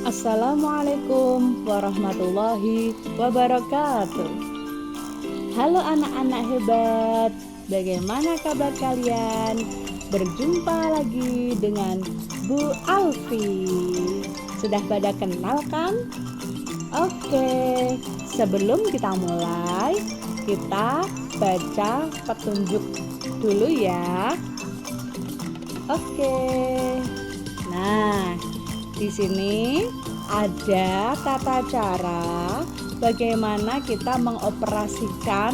Assalamualaikum warahmatullahi wabarakatuh. Halo anak-anak hebat, bagaimana kabar kalian? Berjumpa lagi dengan Bu Alfi. Sudah pada kenal kan? Oke, sebelum kita mulai, kita baca petunjuk dulu ya. Oke. Nah, di sini ada tata cara bagaimana kita mengoperasikan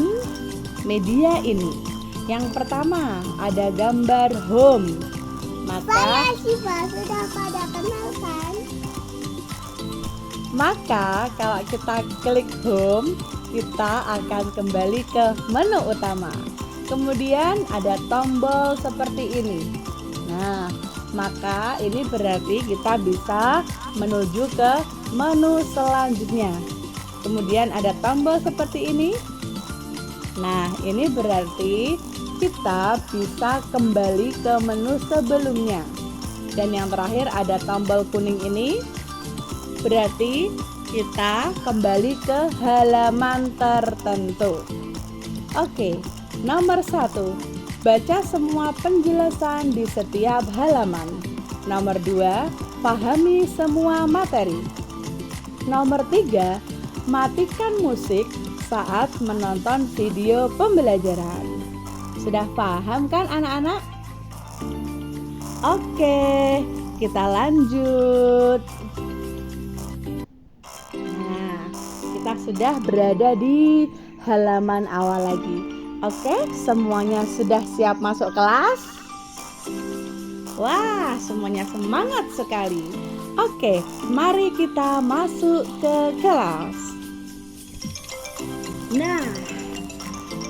media ini. Yang pertama ada gambar home. Saya Syifa, sudah pada kenal kan? Maka kalau kita klik home, kita akan kembali ke menu utama. Kemudian ada tombol seperti ini. Nah, maka ini berarti kita bisa menuju ke menu selanjutnya. Kemudian ada tombol seperti ini. Nah, ini berarti kita bisa kembali ke menu sebelumnya. Dan yang terakhir ada tombol kuning ini. Berarti kita kembali ke halaman tertentu. Oke, nomor 1. Baca semua penjelasan di setiap halaman. Nomor 2, pahami semua materi. Nomor 3, matikan musik saat menonton video pembelajaran. Sudah paham kan anak-anak? Oke, kita lanjut. Nah, kita sudah berada di halaman awal lagi. Oke, semuanya sudah siap masuk kelas? Wah, semuanya semangat sekali. Oke, mari kita masuk ke kelas. Nah,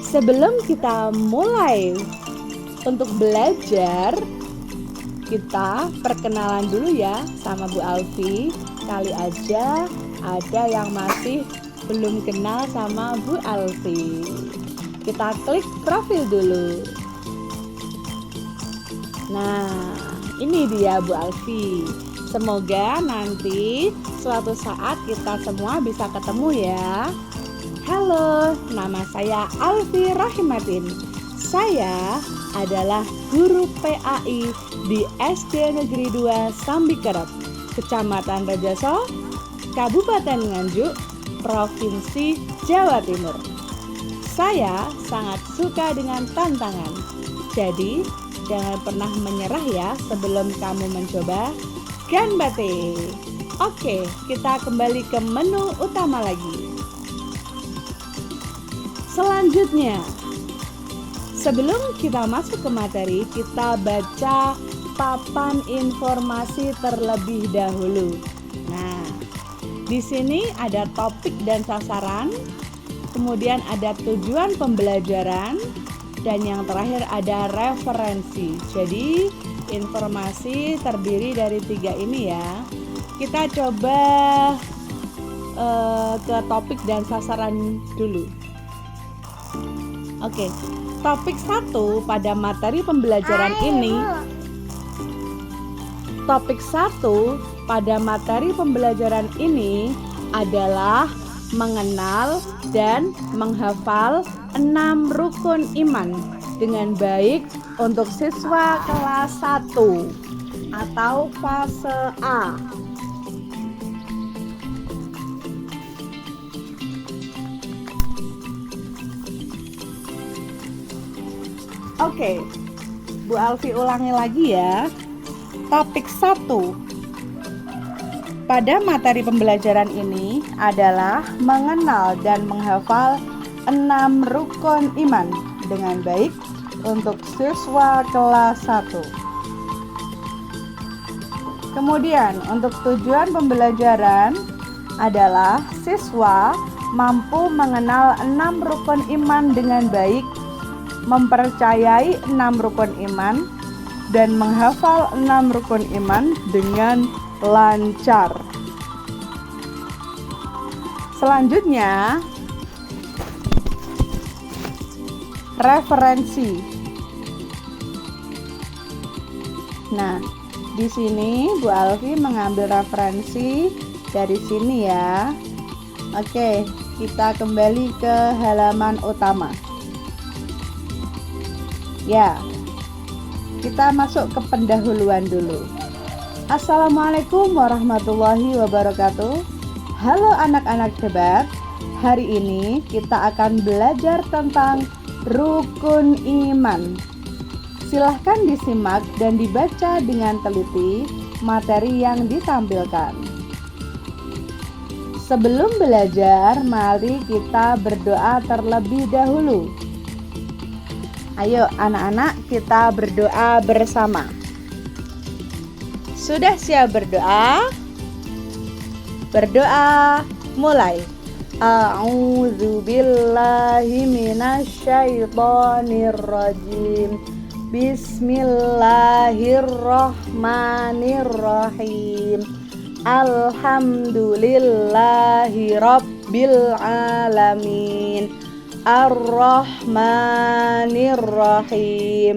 sebelum kita mulai untuk belajar, kita perkenalan dulu ya sama Bu Alfi. Kali aja ada yang masih belum kenal sama Bu Alfi. Kita klik profil dulu. Nah, ini dia Bu Alfi. Semoga nanti suatu saat kita semua bisa ketemu ya. Halo, nama saya Alfi Rahimatin. Saya adalah guru PAI di SD Negeri 2 Sambikerep, Kecamatan Rejoso, Kabupaten Nganjuk, Provinsi Jawa Timur. Saya sangat suka dengan tantangan. Jadi, jangan pernah menyerah ya sebelum kamu mencoba. Ganbate. Oke, kita kembali ke menu utama lagi. Selanjutnya, sebelum kita masuk ke materi, kita baca papan informasi terlebih dahulu. Nah, di sini ada topik dan sasaran. Kemudian ada tujuan pembelajaran, dan yang terakhir ada referensi. Jadi informasi terdiri dari 3 ini ya. Kita coba ke topik dan sasaran dulu. Oke, topik 1 pada materi pembelajaran ini. Topik 1 pada materi pembelajaran ini adalah mengenal dan menghafal 6 rukun iman dengan baik untuk siswa kelas 1 atau fase A. Oke, Bu Alfi ulangi lagi ya. Topik 1 pada materi pembelajaran ini adalah mengenal dan menghafal 6 rukun iman dengan baik untuk siswa kelas 1. Kemudian untuk tujuan pembelajaran adalah siswa mampu mengenal 6 rukun iman dengan baik, mempercayai 6 rukun iman, dan menghafal 6 rukun iman dengan lancar. Selanjutnya, referensi. Nah, di sini Bu Alfi mengambil referensi dari sini ya. Oke, kita kembali ke halaman utama. Ya, kita masuk ke pendahuluan dulu. Assalamualaikum warahmatullahi wabarakatuh. Halo anak-anak hebat. Hari ini kita akan belajar tentang rukun iman. Silahkan disimak dan dibaca dengan teliti materi yang ditampilkan. Sebelum belajar, mari kita berdoa terlebih dahulu. Ayo anak-anak, kita berdoa bersama. Sudah siap berdoa? Berdoa, mulai. A'udzu billahi minasyaitonir rajim. Bismillahirrahmanirrahim. Alhamdulillahi rabbil alamin. Ar-Rahmanir-Rahim.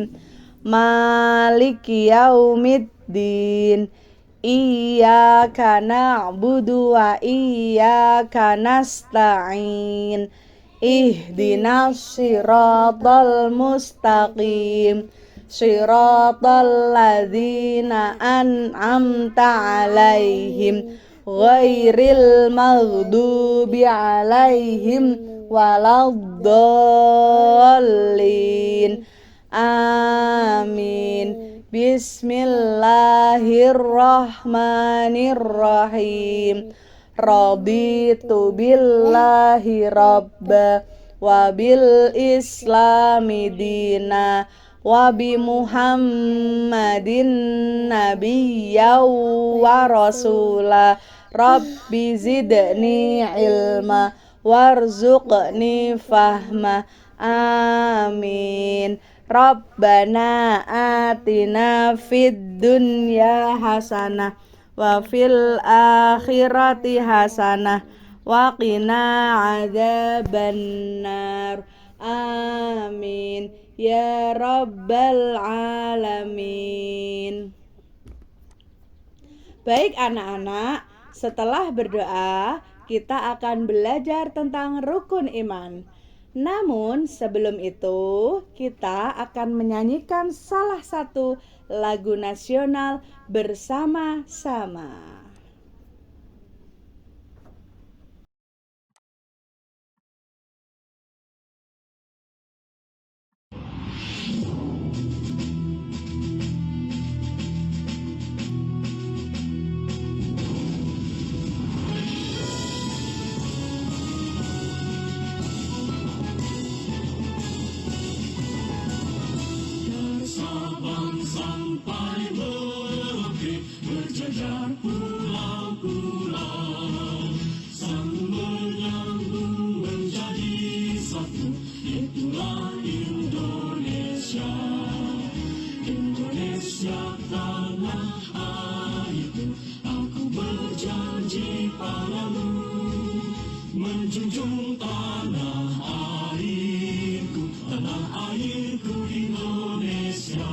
Maliki yaumiddin. Iyyaka na'budu wa iyyaka nasta'in. Ihdinas siratal mustaqim. Siratal ladzina an'amta 'alaihim ghairil maghdubi 'alaihim waladdallin. Amin. Bismillahirrahmanirrahim. Raditu billahi rabba wa bil islami dina wa bi Muhammadin nabiyya wa rasula. Rabbi zidni ilma warzuqni fahma. Amin. Rabbana atina fid dunya hasanah wa fil akhirati hasanah wa qina adzabannar. Amin ya rabbal alamin. Baik anak-anak, setelah berdoa kita akan belajar tentang rukun iman. Namun sebelum itu kita akan menyanyikan salah satu lagu nasional bersama-sama. Menjunjung tanah airku Indonesia.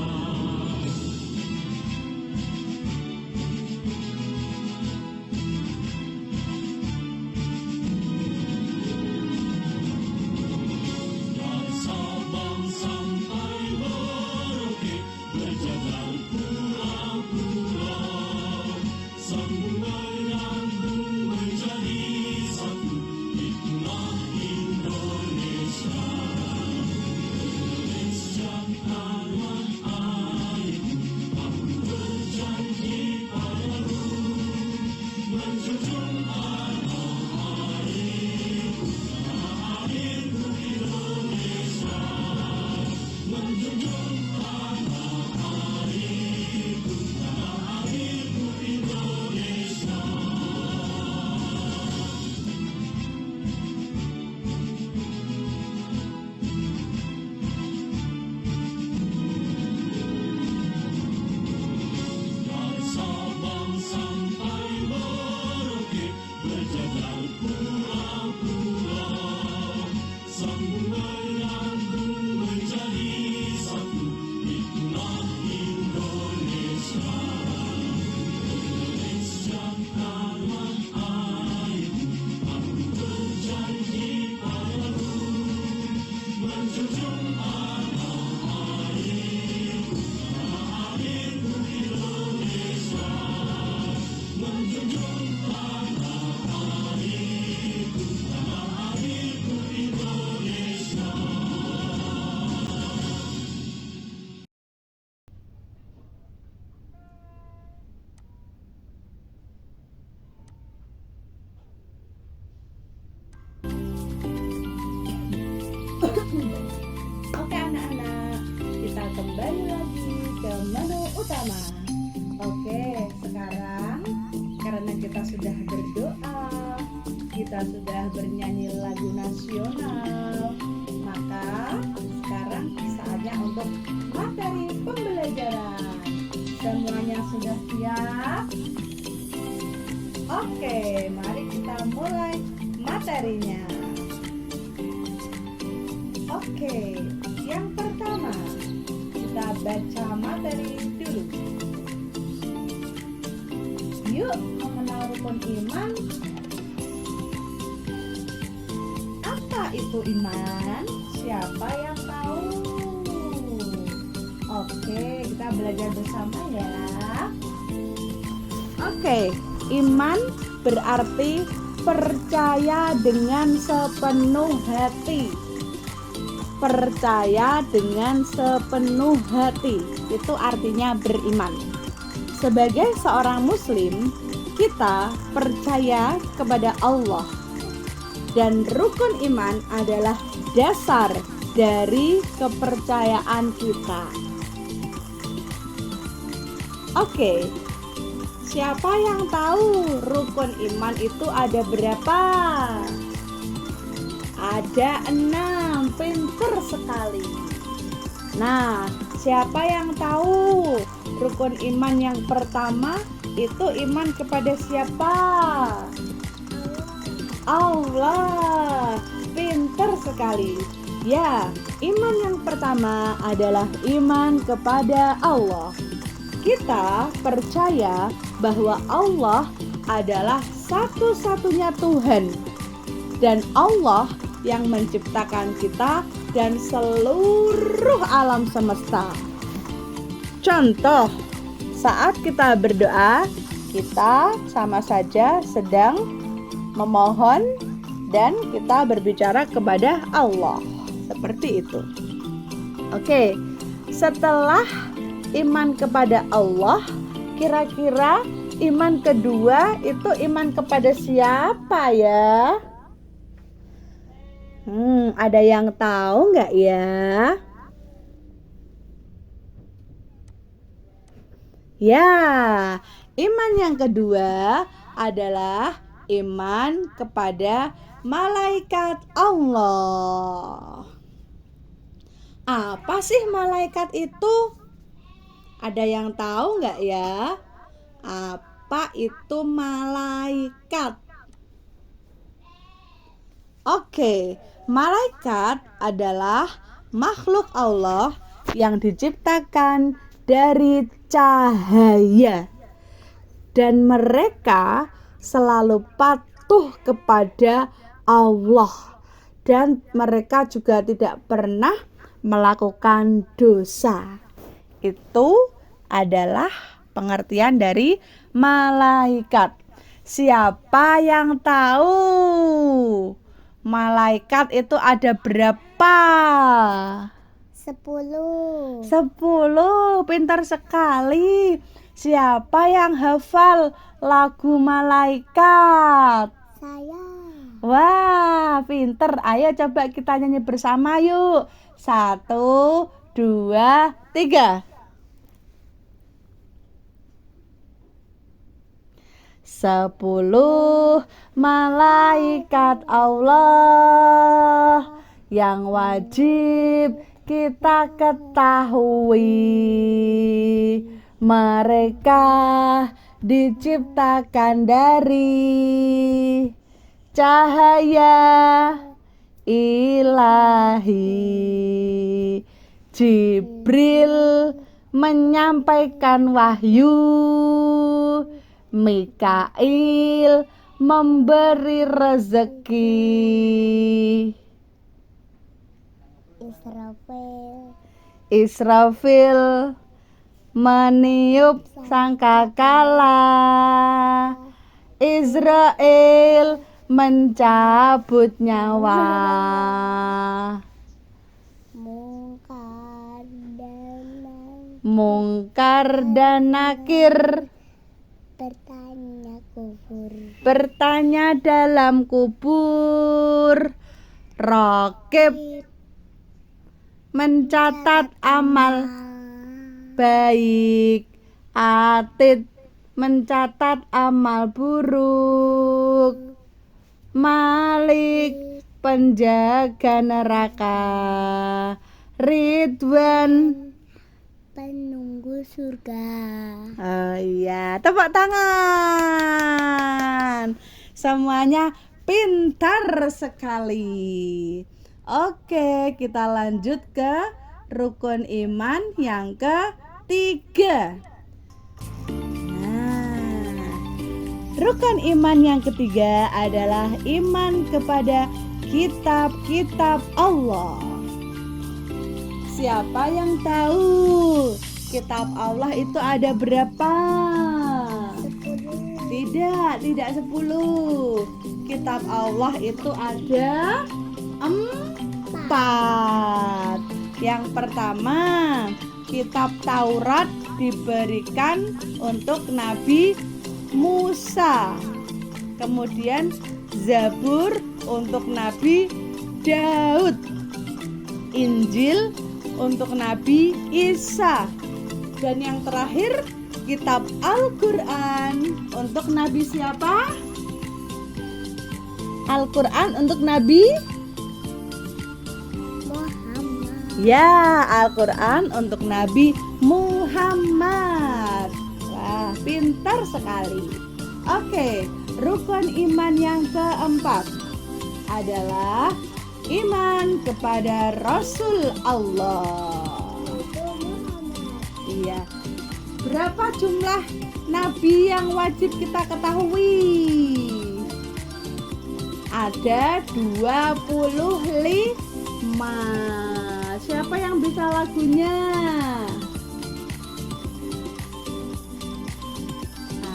Dari Sabang sampai Merauke, berjalan pulau-pulau, sambung menyambung menjadi satu. Itulah Indonesia. Indonesia tanah utama. Oke, sekarang karena kita sudah berdoa, kita sudah bernyanyi lagu nasional, maka sekarang saatnya untuk materi pembelajaran. Semuanya sudah siap? Oke, mari kita mulai materinya. Oke, yang pertama kita baca materi dulu. Yuk mengenal rukun iman. Apa itu iman? Siapa yang tahu? Oke, kita belajar bersama ya. Oke, iman berarti percaya dengan sepenuh hati. Percaya dengan sepenuh hati, itu artinya beriman. Sebagai seorang muslim, kita percaya kepada Allah. Dan rukun iman adalah dasar dari kepercayaan kita. Oke, siapa yang tahu rukun iman itu ada berapa? Ada 6, pinter sekali. Nah, siapa yang tahu rukun iman yang pertama itu iman kepada siapa? Allah, pinter sekali. Ya, iman yang pertama adalah iman kepada Allah. Kita percaya bahwa Allah adalah satu-satunya Tuhan, dan Allah yang menciptakan kita dan seluruh alam semesta. Contoh, saat kita berdoa, kita sama saja sedang memohon dan kita berbicara kepada Allah. Seperti itu. Oke, setelah iman kepada Allah, kira-kira iman kedua itu iman kepada siapa ya? Ada yang tahu nggak ya? Ya, iman yang kedua adalah iman kepada malaikat Allah. Apa sih malaikat itu? Ada yang tahu nggak ya? Apa itu malaikat? Oke, malaikat adalah makhluk Allah yang diciptakan dari cahaya, dan mereka selalu patuh kepada Allah, dan mereka juga tidak pernah melakukan dosa. Itu adalah pengertian dari malaikat. Siapa yang tahu malaikat itu ada berapa? 10. 10, pintar sekali. Siapa yang hafal lagu malaikat? Saya. Wah, pinter. Ayo coba kita nyanyi bersama yuk. 1, 2, 3. 10 malaikat Allah yang wajib kita ketahui. Mereka diciptakan dari cahaya ilahi. Jibril menyampaikan wahyu, Mikail memberi rezeki, Israfil meniup sangkakala, Israel mencabut nyawa. Mungkar dan Nakir bertanya dalam kubur. Raqib mencatat amal baik. Atid, mencatat amal buruk. Malik, penjaga neraka. Ridwan, Penunggu surga. oh iya, tepuk tangan. Semuanya pintar sekali. Oke, kita lanjut ke rukun iman yang ketiga. Nah, rukun iman yang ketiga adalah iman kepada kitab-kitab Allah. Siapa yang tahu kitab Allah itu ada berapa? Tidak 10. Kitab Allah itu ada 4. Yang pertama, kitab Taurat diberikan untuk Nabi Musa. Kemudian Zabur untuk Nabi Daud. Injil untuk Nabi Isa. Dan yang terakhir, kitab Al-Quran untuk Nabi siapa? Al-Quran untuk Nabi? Muhammad. Ya, Al-Quran untuk Nabi Muhammad. Wah, pintar sekali. Oke, rukun iman yang keempat adalah iman kepada Rasul Allah. Iya. Berapa jumlah nabi yang wajib kita ketahui? Ada 25. Siapa yang bisa lagunya?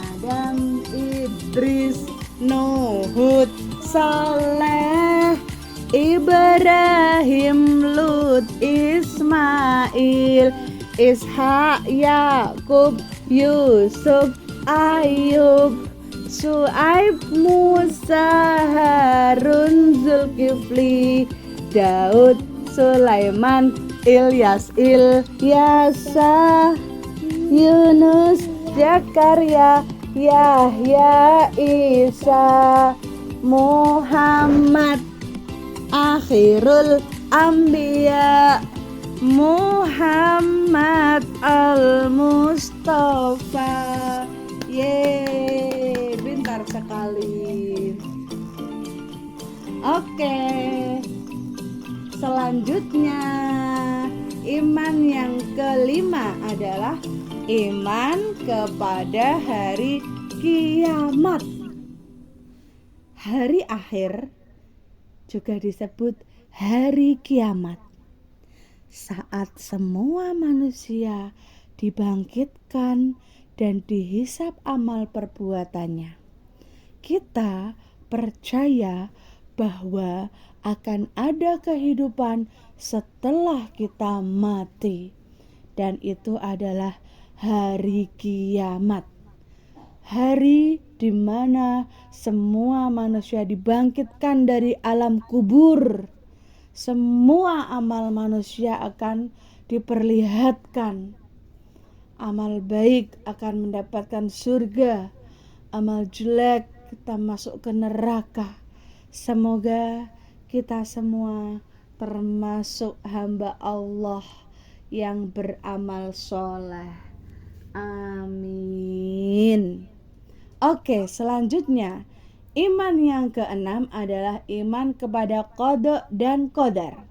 Adam, Idris, Nuh, Hud, Saleh, Ibrahim, Lut, Ismail, Ishak, Yakub, Yusuf, Ayub, Syuaib, Musa, Harun, Zulkifli, Daud, Sulaiman, Ilyas, Ilyasa, Yunus, Zakaria, Yahya, Isa, Muhammad, akhirul anbiya, Muhammad al-Mustafa. Yeay, pintar sekali. Oke, selanjutnya iman yang kelima adalah iman kepada hari kiamat. Hari akhir juga disebut hari kiamat. Saat semua manusia dibangkitkan dan dihisap amal perbuatannya. Kita percaya bahwa akan ada kehidupan setelah kita mati, dan itu adalah hari kiamat. Hari di mana semua manusia dibangkitkan dari alam kubur. Semua amal manusia akan diperlihatkan. Amal baik akan mendapatkan surga, amal jelek kita masuk ke neraka. Semoga kita semua termasuk hamba Allah yang beramal soleh. Amin. Oke, selanjutnya iman yang keenam adalah iman kepada qada dan qadar.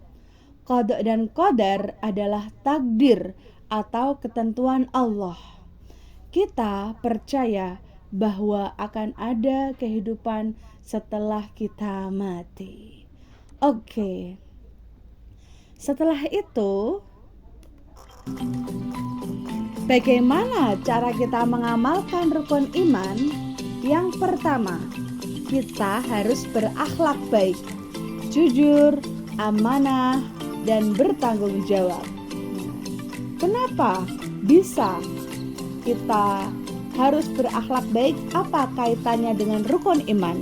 Qada dan qadar adalah takdir atau ketentuan Allah. Kita percaya bahwa akan ada kehidupan setelah kita mati. Oke. Setelah itu, bagaimana cara kita mengamalkan rukun iman? Yang pertama, kita harus berakhlak baik, jujur, amanah, dan bertanggung jawab. Kenapa bisa kita harus berakhlak baik? Apa kaitannya dengan rukun iman?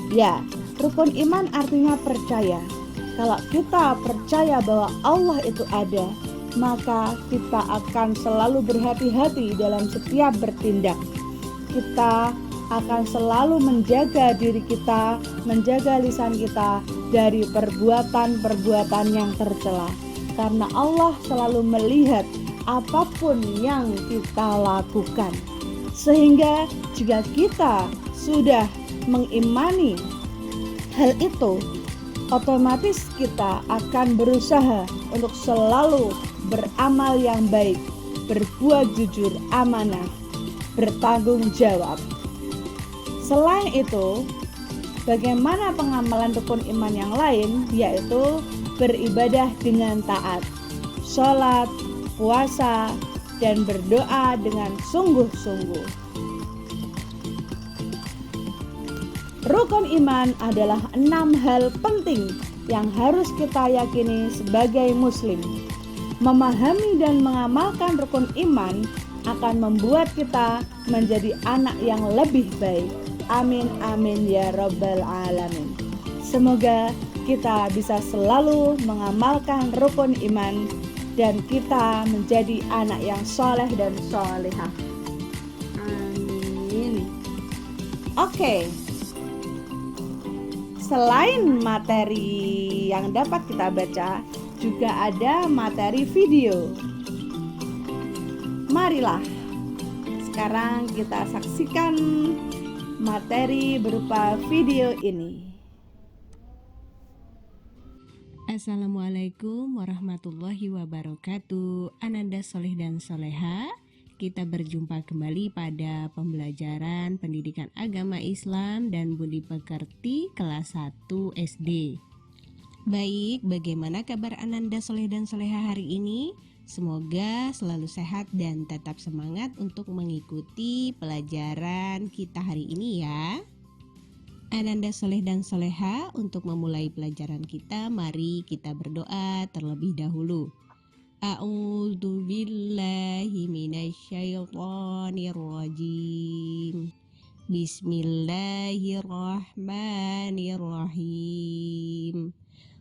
Ya, rukun iman artinya percaya. Kalau kita percaya bahwa Allah itu ada, maka kita akan selalu berhati-hati dalam setiap bertindak. Kita akan selalu menjaga diri kita, menjaga lisan kita dari perbuatan-perbuatan yang tercela. Karena Allah selalu melihat apapun yang kita lakukan. Sehingga jika kita sudah mengimani hal itu, otomatis kita akan berusaha untuk selalu beramal yang baik, berbuat jujur, amanah, bertanggung jawab. Selain itu, bagaimana pengamalan rukun iman yang lain, yaitu beribadah dengan taat, sholat, puasa, dan berdoa dengan sungguh-sungguh. Rukun iman adalah 6 hal penting yang harus kita yakini sebagai muslim. Memahami dan mengamalkan rukun iman akan membuat kita menjadi anak yang lebih baik. Amin amin ya rabbal alamin. Semoga kita bisa selalu mengamalkan rukun iman dan kita menjadi anak yang soleh dan solehah. Amin. Oke. Selain materi yang dapat kita baca, juga ada materi video. Marilah sekarang kita saksikan materi berupa video ini. Assalamualaikum warahmatullahi wabarakatuh. Ananda Soleh dan Soleha, kita berjumpa kembali pada pembelajaran pendidikan agama Islam dan budi pekerti kelas 1 SD. Baik, bagaimana kabar Ananda Soleh dan Soleha hari ini? Semoga selalu sehat dan tetap semangat untuk mengikuti pelajaran kita hari ini ya. Ananda Soleh dan Soleha, untuk memulai pelajaran kita, mari kita berdoa terlebih dahulu. A'udzu billahi minasyaitonir rajim. Bismillahirrahmanirrahim.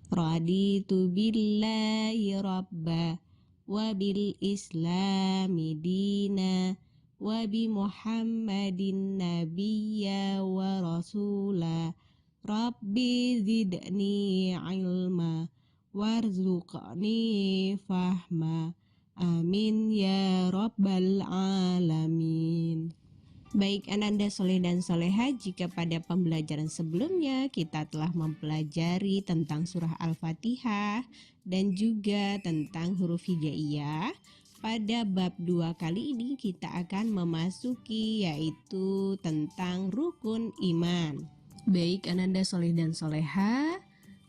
Raditu billahi rabba wa bil islami dina wa bi Muhammadin nabiyya wa rasula. Rabbi zidni ilma warzuqni fahma. Amin ya rabbal alamin. Baik Ananda Soleh dan Soleha, jika pada pembelajaran sebelumnya kita telah mempelajari tentang surah Al-Fatihah dan juga tentang huruf hijaiyah, pada bab 2 kali ini kita akan memasuki yaitu tentang rukun iman. Baik Ananda Soleh dan Soleha,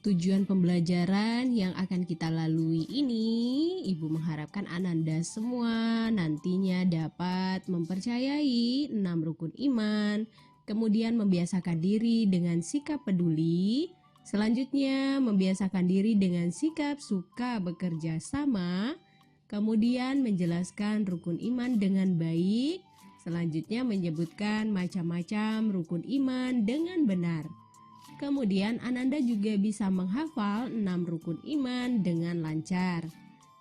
tujuan pembelajaran yang akan kita lalui ini, Ibu mengharapkan Ananda semua nantinya dapat mempercayai 6 rukun iman, kemudian membiasakan diri dengan sikap peduli, selanjutnya membiasakan diri dengan sikap suka bekerja sama, kemudian menjelaskan rukun iman dengan baik, selanjutnya menyebutkan macam-macam rukun iman dengan benar. Kemudian Ananda juga bisa menghafal 6 rukun iman dengan lancar.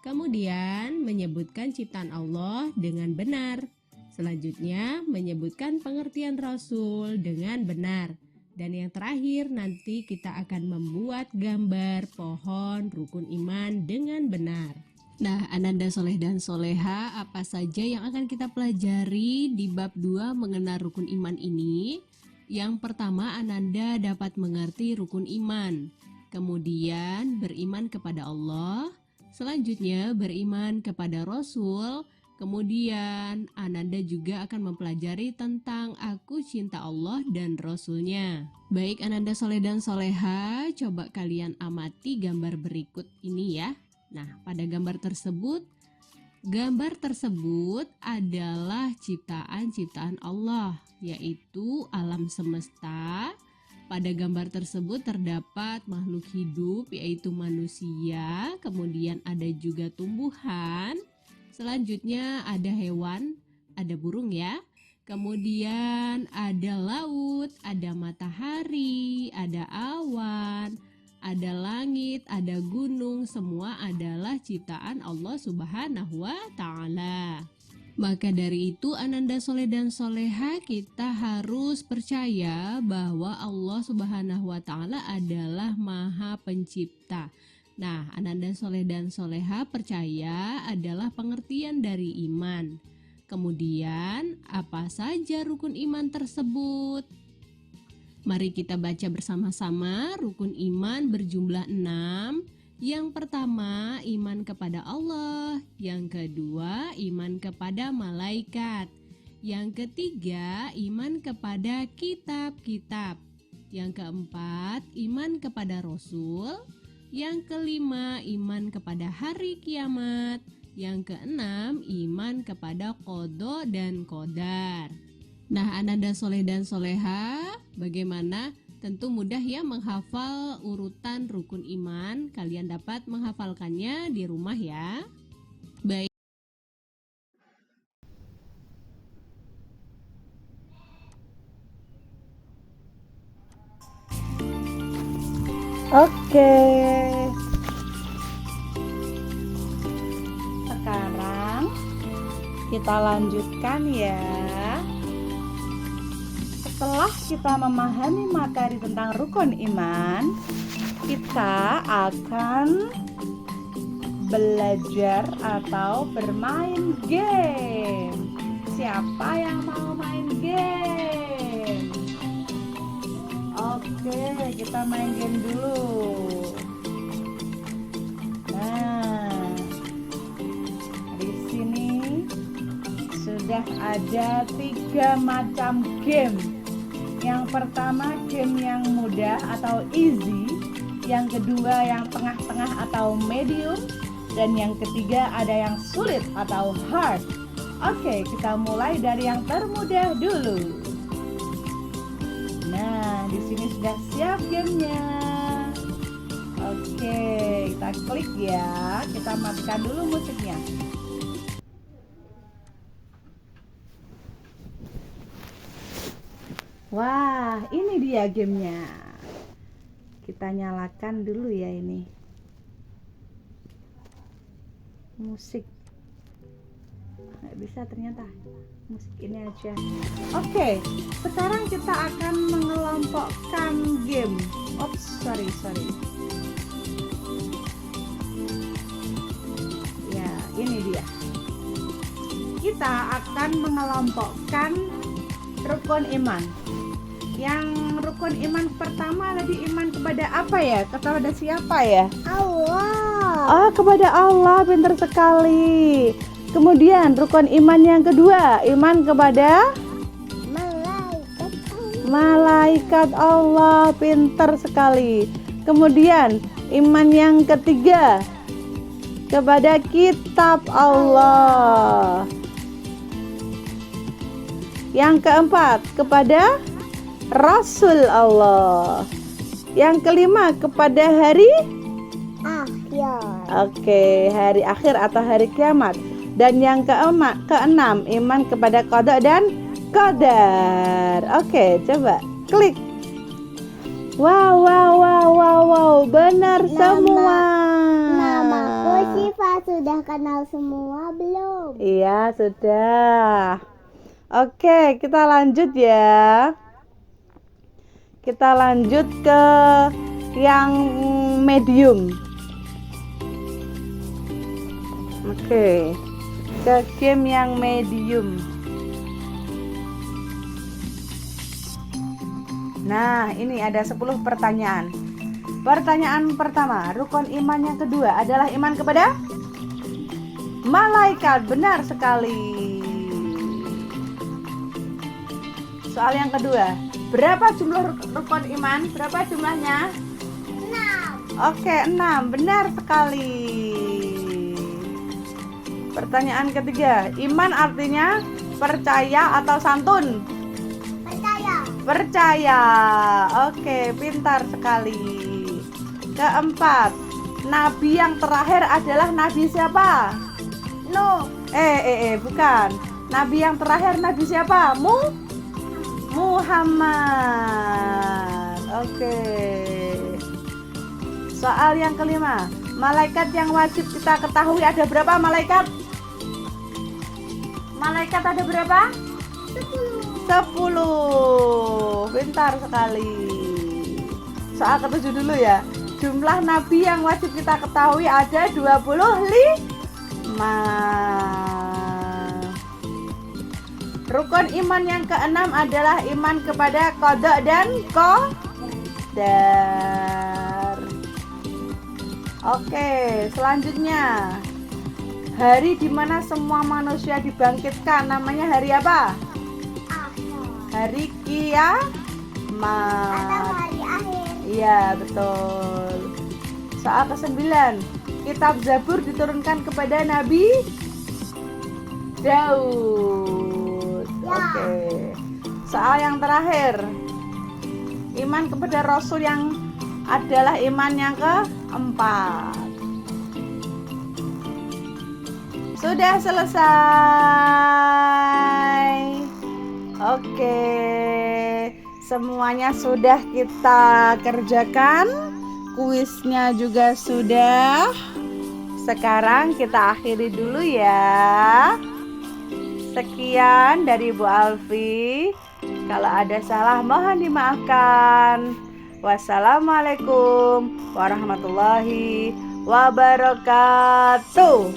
Kemudian menyebutkan ciptaan Allah dengan benar. Selanjutnya menyebutkan pengertian Rasul dengan benar. Dan yang terakhir nanti kita akan membuat gambar pohon rukun iman dengan benar. Nah, Ananda Soleh dan Soleha, apa saja yang akan kita pelajari di bab 2 mengenal rukun iman ini? Yang pertama, Ananda dapat mengerti rukun iman, kemudian beriman kepada Allah, selanjutnya beriman kepada Rasul, kemudian Ananda juga akan mempelajari tentang aku cinta Allah dan Rasulnya. Baik Ananda Soleh dan Soleha, coba kalian amati gambar berikut ini ya. Nah, pada gambar tersebut adalah ciptaan Allah, yaitu alam semesta. Pada gambar tersebut terdapat makhluk hidup, yaitu manusia, kemudian ada juga tumbuhan, selanjutnya ada hewan, ada burung ya, kemudian ada laut, ada matahari, ada awan, ada langit, ada gunung, semua adalah ciptaan Allah Subhanahu wa Ta'ala. Maka dari itu Ananda Soleh dan Soleha, kita harus percaya bahwa Allah Subhanahu wa Ta'ala adalah Maha Pencipta. Nah, Ananda Soleh dan Soleha percaya adalah pengertian dari iman. Kemudian, apa saja rukun iman tersebut? Mari kita baca bersama-sama. Rukun iman berjumlah 6. Yang pertama, iman kepada Allah. Yang kedua, iman kepada malaikat. Yang ketiga, iman kepada kitab-kitab. Yang keempat, iman kepada Rasul. Yang kelima, iman kepada hari kiamat. Yang keenam, iman kepada qada dan qadar. Nah, Ananda Soleh dan Soleha, bagaimana? Tentu mudah ya menghafal urutan rukun iman. Kalian dapat menghafalkannya di rumah ya. Baik. Oke. Sekarang kita lanjutkan ya. Setelah kita memahami materi tentang rukun iman, kita akan belajar atau bermain game. Siapa yang mau main game? Oke, kita main game dulu. Nah, di sini sudah ada 3 macam game. Yang pertama game yang mudah atau easy, yang kedua yang tengah-tengah atau medium, dan yang ketiga ada yang sulit atau hard. Oke, kita mulai dari yang termudah dulu. Nah, di sini sudah siap gamenya. Oke, kita klik ya. Kita matikan dulu musiknya. Wah, ini dia gamenya. Kita nyalakan dulu ya ini musik. Nggak bisa ternyata, musik ini aja. Oke, sekarang kita akan mengelompokkan game. Oops, sorry. Ya, ini dia. Kita akan mengelompokkan rukun iman. Yang rukun iman pertama tadi iman kepada apa ya? Kepada siapa ya? Allah. Oh, kepada Allah, pintar sekali. Kemudian rukun iman yang kedua, iman kepada malaikat Allah, pintar sekali. Kemudian iman yang ketiga, kepada kitab Allah. Yang keempat, kepada Rasul Allah. Yang kelima, kepada hari Akhir. Oke, hari akhir atau hari kiamat. Dan yang keenam, iman kepada qada dan qadar. Oke, coba klik. Wow, benar semua. Namaku Syifa, sudah kenal semua belum? Iya, sudah. Oke, kita lanjut ya. Kita lanjut ke yang medium. Oke, ke game yang medium. Nah, ini ada 10 pertanyaan. Pertanyaan pertama, rukun iman yang kedua adalah iman kepada malaikat. Benar sekali. Soal yang kedua, berapa jumlah rukun iman? Berapa jumlahnya? 6. Oke, 6. Benar sekali. Pertanyaan ketiga, iman artinya percaya atau santun? Percaya. Oke, pintar sekali. Keempat, nabi yang terakhir adalah nabi siapa? Nuh. Bukan. Nabi yang terakhir nabi siapa? Muhammad. Oke. Soal yang kelima, malaikat yang wajib kita ketahui ada berapa malaikat? Malaikat ada berapa? 10. Pintar sekali. Soal ketujuh dulu ya. Jumlah nabi yang wajib kita ketahui ada 25. Rukun iman yang keenam adalah iman kepada qada dan qadar. Oke, selanjutnya hari di mana semua manusia dibangkitkan namanya hari apa? Hari kiamat. Atau hari akhir. Iya, betul. Soal ke-9, kitab Zabur diturunkan kepada Nabi Daud. Oke. Soal yang terakhir, iman kepada Rasul yang adalah iman yang keempat. Sudah selesai. Oke, semuanya sudah kita kerjakan. Kuisnya juga sudah. Sekarang kita akhiri dulu ya. Sekian dari Bu Alfi. Kalau ada salah mohon dimaafkan. Wassalamualaikum warahmatullahi wabarakatuh.